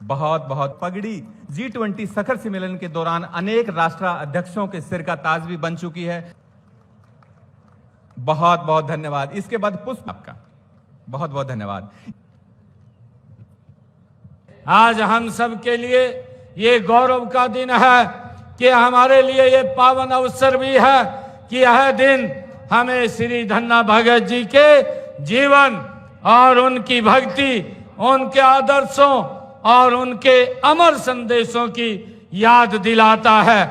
बहुत बहुत पगड़ी G20 शिखर सम्मेलन के दौरान अनेक राष्ट्राध्यक्षों के सिर का ताज भी बन चुकी है। बहुत बहुत धन्यवाद। इसके बाद पुष्प आपका बहुत बहुत धन्यवाद। आज हम सब के लिए ये गौरव का दिन है कि हमारे लिए ये पावन अवसर भी है कि यह दिन हमें श्री धन्ना भगत जी के जीवन और उनकी भक्ति, उनके आदर्शों और उनके अमर संदेशों की याद दिलाता है।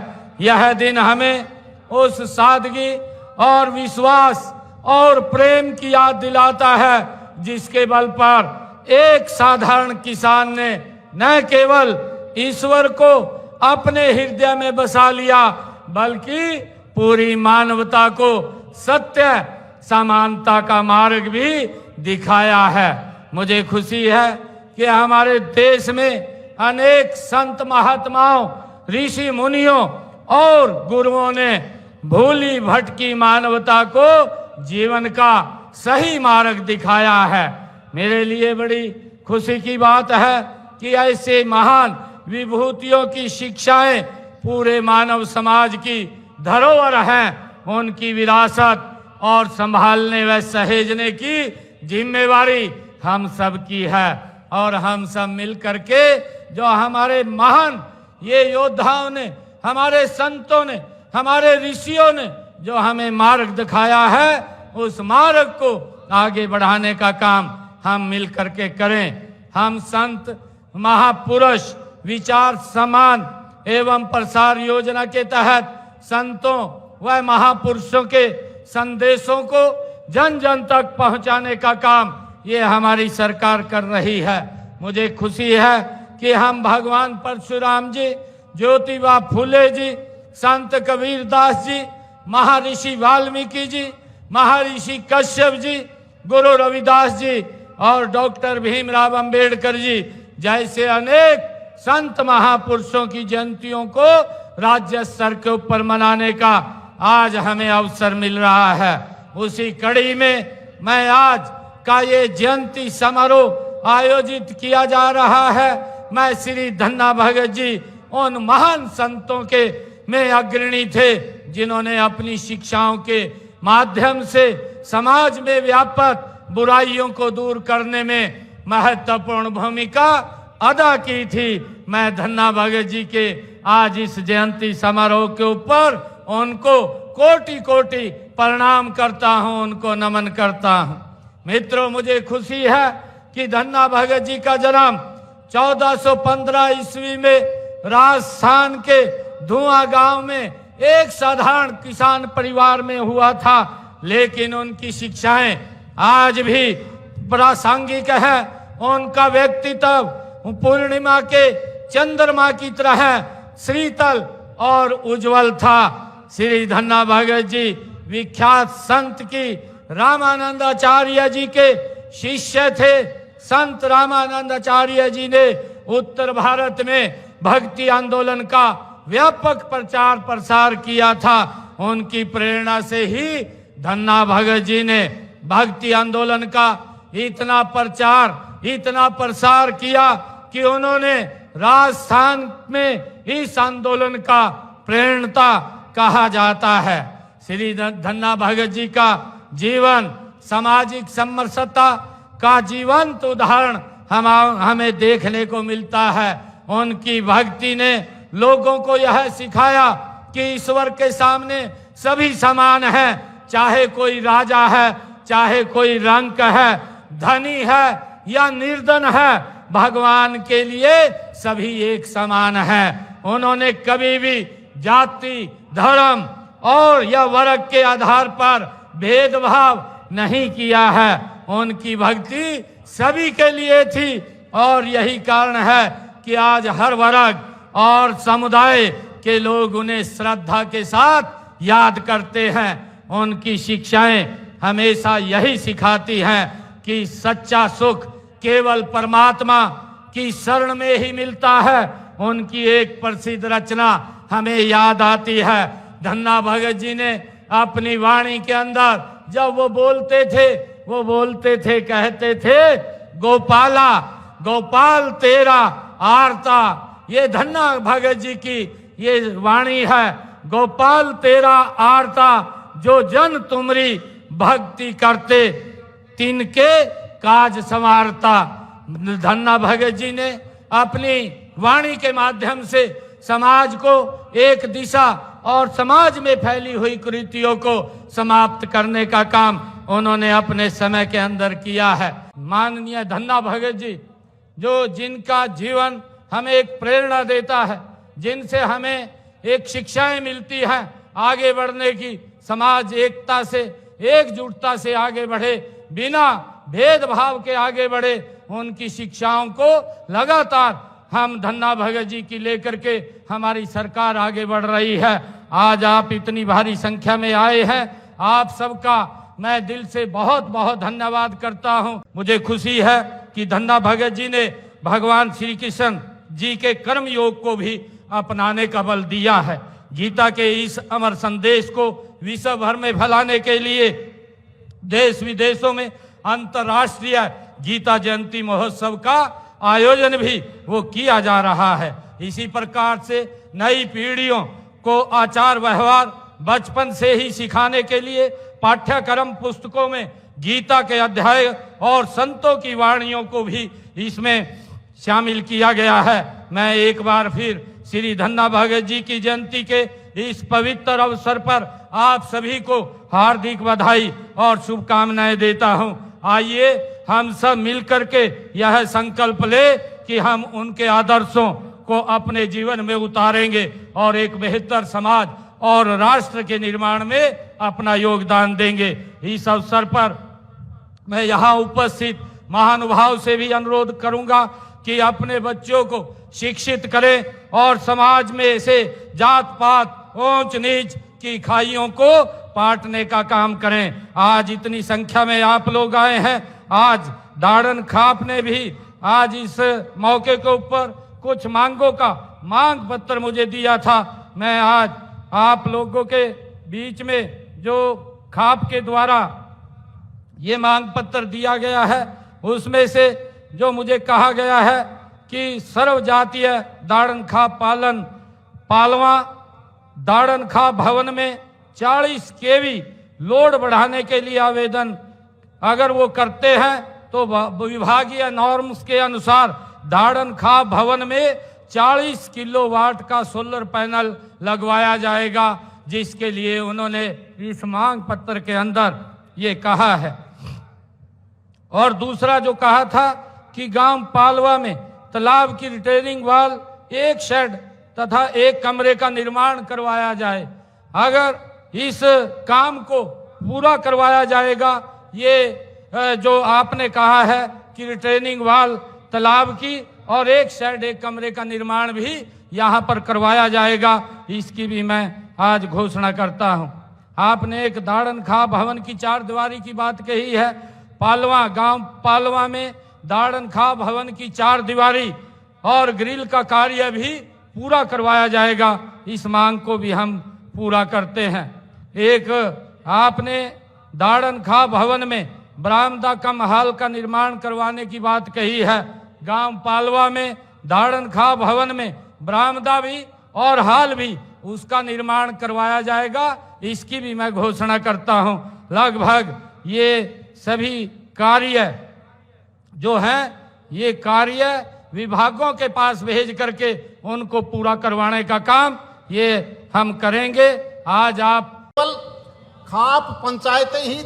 यह दिन हमें उस सादगी और विश्वास और प्रेम की याद दिलाता है जिसके बल पर एक साधारण किसान ने न केवल ईश्वर को अपने हृदय में बसा लिया बल्कि पूरी मानवता को सत्य समानता का मार्ग भी दिखाया है। मुझे खुशी है कि हमारे देश में अनेक संत महात्माओं, ऋषि मुनियों और गुरुओं ने भूली भटकी मानवता को जीवन का सही मार्ग दिखाया है। मेरे लिए बड़ी खुशी की बात है कि ऐसे महान विभूतियों की शिक्षाएं पूरे मानव समाज की धरोहर हैं। उनकी विरासत और संभालने व सहेजने की जिम्मेवारी हम सब की है और हम सब मिल करके जो हमारे महान ये योद्धाओं ने, हमारे संतों ने, हमारे ऋषियों ने जो हमें मार्ग दिखाया है उस मार्ग को आगे बढ़ाने का काम हम मिल करके करें। हम संत महापुरुष विचार समान एवं प्रसार योजना के तहत संतों व महापुरुषों के संदेशों को जन जन तक पहुंचाने का काम ये हमारी सरकार कर रही है। मुझे खुशी है कि हम भगवान परशुराम जी, ज्योतिबा फूले जी, संत कबीर दास जी, महर्षि वाल्मीकि जी, महर्षि कश्यप जी, गुरु रविदास जी और डॉक्टर भीमराव अंबेडकर जी जैसे अनेक संत महापुरुषों की जयंतियों को राज्य स्तर के ऊपर मनाने का आज हमें अवसर मिल रहा है। उसी कड़ी में मैं आज का ये जयंती समारोह आयोजित किया जा रहा है। मैं श्री धन्ना भगत जी उन महान संतों के में अग्रणी थे जिन्होंने अपनी शिक्षाओं के माध्यम से समाज में व्यापक बुराइयों को दूर करने में महत्वपूर्ण भूमिका अदा की थी। मैं धन्ना भगत जी के आज इस जयंती समारोह के ऊपर उनको कोटि कोटि प्रणाम करता हूं, उनको नमन करता हूं। मित्रों, मुझे खुशी है कि धन्ना भगत जी का जन्म 1415 ईस्वी में राजस्थान के धुआं गांव में एक साधारण किसान परिवार में हुआ था, लेकिन उनकी शिक्षाएं आज भी प्रासंगिक है। उनका व्यक्तित्व पूर्णिमा के चंद्रमा की तरह शीतल और उज्जवल था। श्री धन्ना भगत जी विख्यात संत की रामानंदाचार्य जी के शिष्य थे। संत रामानंदाचार्य जी ने उत्तर भारत में भक्ति आंदोलन का व्यापक प्रचार प्रसार किया था। उनकी प्रेरणा से ही धन्ना भगत जी ने भक्ति आंदोलन का इतना प्रचार, इतना प्रसार किया कि उन्होंने राजस्थान में इस आंदोलन का प्रेरणता कहा जाता है। श्री धन्ना भगत जी का जीवन सामाजिक समरसता का जीवंत उदाहरण हमें देखने को मिलता है। उनकी भक्ति ने लोगों को यह सिखाया कि ईश्वर के सामने सभी समान हैं, चाहे कोई राजा है, चाहे कोई रंक है, धनी है या निर्धन है, भगवान के लिए सभी एक समान हैं। उन्होंने कभी भी जाति, धर्म और या वर्ग के आधार पर भेदभाव नहीं किया है। उनकी भक्ति सभी के लिए थी और यही कारण है कि आज हर वर्ग और समुदाय के लोग उन्हें श्रद्धा के साथ याद करते हैं। उनकी शिक्षाएं हमेशा यही सिखाती हैं कि सच्चा सुख केवल परमात्मा की शरण में ही मिलता है। उनकी एक प्रसिद्ध रचना हमें याद आती है। धन्ना भगत जी ने अपनी वाणी के अंदर जब वो बोलते थे, कहते थे, गोपाला गोपाल तेरा आरता। ये धन्ना भगत जी की ये वाणी है। गोपाल तेरा आरता, जो जन तुमरी भक्ति करते, तिनके काज संवारता। धन्ना भगत जी ने अपनी वाणी के माध्यम से समाज को एक दिशा और समाज में फैली हुई कुरीतियों को समाप्त करने का काम उन्होंने अपने समय के अंदर किया है। माननीय धन्ना भगत जी, जो जिनका जीवन हमें एक प्रेरणा देता है, जिनसे हमें एक शिक्षाएं मिलती हैं आगे बढ़ने की, समाज एकता से एकजुटता से आगे बढ़े, बिना भेदभाव के आगे बढ़े, उनकी शिक्षाओं को लगातार हम धन्ना भगत जी की लेकर के हमारी सरकार आगे बढ़ रही है। आज आप इतनी भारी संख्या में आए हैं, आप सबका मैं दिल से बहुत बहुत धन्यवाद करता हूं। मुझे खुशी है कि धन्ना भगत जी ने भगवान श्री कृष्ण जी के कर्म योग को भी अपनाने का बल दिया है। गीता के इस अमर संदेश को विश्व भर में फैलाने के लिए देश विदेशों में अंतर्राष्ट्रीय गीता जयंती महोत्सव का आयोजन भी वो किया जा रहा है। इसी प्रकार से नई पीढ़ियों को आचार व्यवहार बचपन से ही सिखाने के लिए पाठ्यक्रम पुस्तकों में गीता के अध्याय और संतों की वाणियों को भी इसमें शामिल किया गया है। मैं एक बार फिर श्री धन्ना भगत जी की जयंती के इस पवित्र अवसर पर आप सभी को हार्दिक बधाई और शुभकामनाएं देता हूं। आइए हम सब मिलकर के यह संकल्प ले कि हम उनके आदर्शों को अपने जीवन में उतारेंगे और एक बेहतर समाज और राष्ट्र के निर्माण में अपना योगदान देंगे। इस अवसर पर मैं यहाँ उपस्थित महानुभाव से भी अनुरोध करूंगा कि अपने बच्चों को शिक्षित करें और समाज में से जात पात ऊंच नीच की खाइयों को पाटने का काम करें। आज इतनी संख्या में आप लोग आए हैं। आज दाड़न खाप ने भी आज इस मौके के ऊपर कुछ मांगों का मांग पत्र मुझे दिया था। मैं आज आप लोगों के बीच में जो खाप के द्वारा ये मांग पत्र दिया गया है, उसमें से जो मुझे कहा गया है कि सर्व जातीय दाड़न खाप पालन पालवा दाड़न खाप भवन में 40 केवी लोड बढ़ाने के लिए आवेदन अगर वो करते हैं तो विभागीय नॉर्म्स के अनुसार दाड़न खाप भवन में 40 किलोवाट का सोलर पैनल लगवाया जाएगा, जिसके लिए उन्होंने इस मांग पत्र के अंदर ये कहा है। और दूसरा जो कहा था कि गांव पालवा में तालाब की रिटेनिंग वाल, एक शेड तथा एक कमरे का निर्माण करवाया जाए। अगर इस काम को पूरा करवाया जाएगा, ये जो आपने कहा है कि रिटेनिंग वाल तालाब की और एक शेड एक कमरे का निर्माण भी यहाँ पर करवाया जाएगा, इसकी भी मैं आज घोषणा करता हूँ। आपने एक दाड़न खाप भवन की 4 दीवारी की बात कही है। पालवा गांव पालवा में दाड़न खाप भवन की 4 दीवारी और ग्रिल का कार्य भी पूरा करवाया जाएगा। इस मांग को भी हम पूरा करते हैं। एक आपने दाड़न खाप भवन में बरामदा कम हाल का निर्माण करवाने की बात कही है। गांव पालवा में दाड़न खाप भवन में बरामदा भी और हाल भी उसका निर्माण करवाया जाएगा, इसकी भी मैं घोषणा करता हूं। लगभग ये सभी कार्य जो हैं, ये कार्य विभागों के पास भेज करके उनको पूरा करवाने का काम ये हम करेंगे। आज आप खाप पंचायतें ही